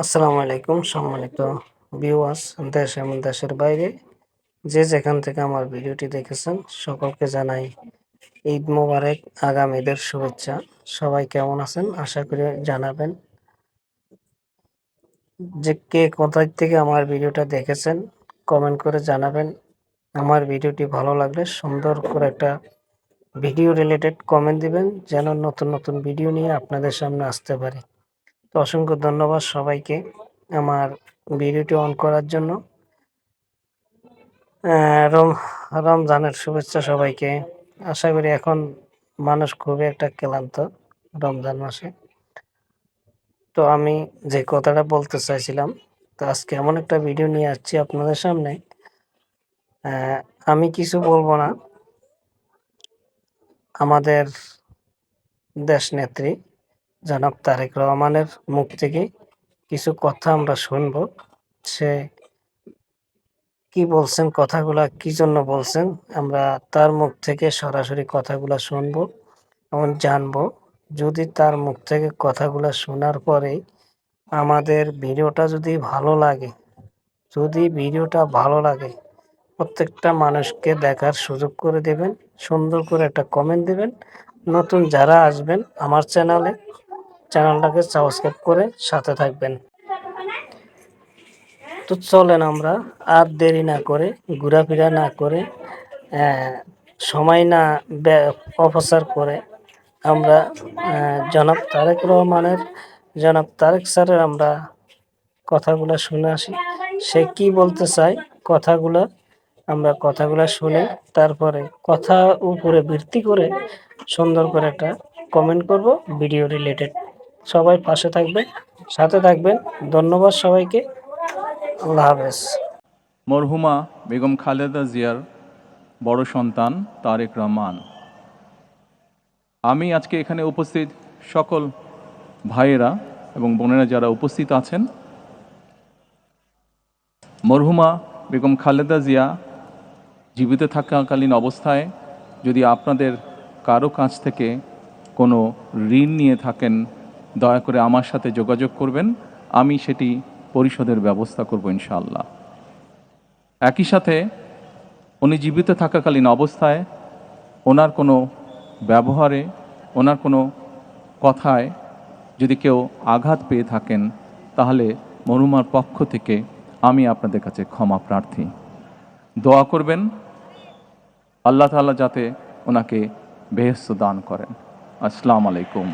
আসসালামু আলাইকুম সম্মানিত ভিউয়ার্স, দেশ এবং দেশের বাইরে যে যেখান থেকে আমার ভিডিওটি দেখেছেন সকলকে জানাই ঈদ মোবারক, আগাম ঈদের শুভেচ্ছা। সবাই কেমন আছেন আশা করি জানাবেন। যে কে কোথায় থেকে আমার ভিডিওটা দেখেছেন কমেন্ট করে জানাবেন। আমার ভিডিওটি ভালো লাগলে সুন্দর করে একটা ভিডিও রিলেটেড কমেন্ট দিবেন, যেন নতুন নতুন ভিডিও নিয়ে আপনাদের সামনে আসতে পারি। তো অসংখ্য ধন্যবাদ সবাইকে আমার ভিডিওটি অন করার জন্য। রমজানের শুভেচ্ছা সবাইকে। আশা করি এখন মানুষ খুবই একটা ক্লান্ত রমজান মাসে। তো আমি যে কথাটা বলতে চাইছিলাম, তো আজকে এমন একটা ভিডিও নিয়ে আসছি আপনাদের সামনে। আমি কিছু বলবো না, আমাদের দেশনেত্রী জনাব তারেক রহমানের মুখ থেকে কিছু কথা আমরা শুনবো। সে কি বলছেন, কথাগুলা কি জন্য বলছেন, আমরা তার মুখ থেকে সরাসরি কথাগুলা শুনবো এবং জানবো। যদি তার মুখ থেকে কথাগুলা শোনার পরে আমাদের ভিডিওটা যদি ভালো লাগে, প্রত্যেকটা মানুষকে দেখার সুযোগ করে দেবেন, সুন্দর করে একটা কমেন্ট দেবেন। নতুন যারা আসবেন আমার চ্যানেলটাকে সাবস্ক্রাইব করে সাথে থাকবেন। তো চলেন আমরা আর দেরি না করে, ঘোরাফেরা না করে, সময় না অপচার করে আমরা জনাব তারেক স্যারের আমরা কথাগুলো শুনে আসি। সে কি বলতে চায় কথাগুলো শুনে তারপরে কথা উপরে ভিত্তি করে সুন্দর করে একটা কমেন্ট করব ভিডিও রিলেটেড। সবাই পাশে থাকবেন, সাথে থাকবেন। ধন্যবাদ সবাইকে। আল্লাহ হাফেজ। মরহুমা বেগম খালেদা জিয়ার বড় সন্তান তারেক রহমান। আমি আজকে এখানে উপস্থিত সকল ভাইয়েরা এবং বোনেরা যারা উপস্থিত আছেন, মরহুমা বেগম খালেদা জিয়া জীবিত থাকাকালীন অবস্থায় যদি আপনাদের কারো কাছ থেকে কোনো ঋণ নিয়ে থাকেন, দয়া করে আমার সাথে যোগাযোগ করবেন, আমি সেটি পরিশোধের ব্যবস্থা করব ইনশাআল্লাহ। একই সাথে উনি জীবিত থাকাকালীন অবস্থায় ওনার কোনো ব্যবহারে, ওনার কোনো কথায় যদি কেউ আঘাত পেয়ে থাকেন, তাহলে মরহুমার পক্ষ থেকে আমি আপনাদের কাছে ক্ষমা প্রার্থী। দোয়া করবেন আল্লাহ তাআলা যাতে ওনাকে বেহেশত দান করেন। আসসালামু আলাইকুম।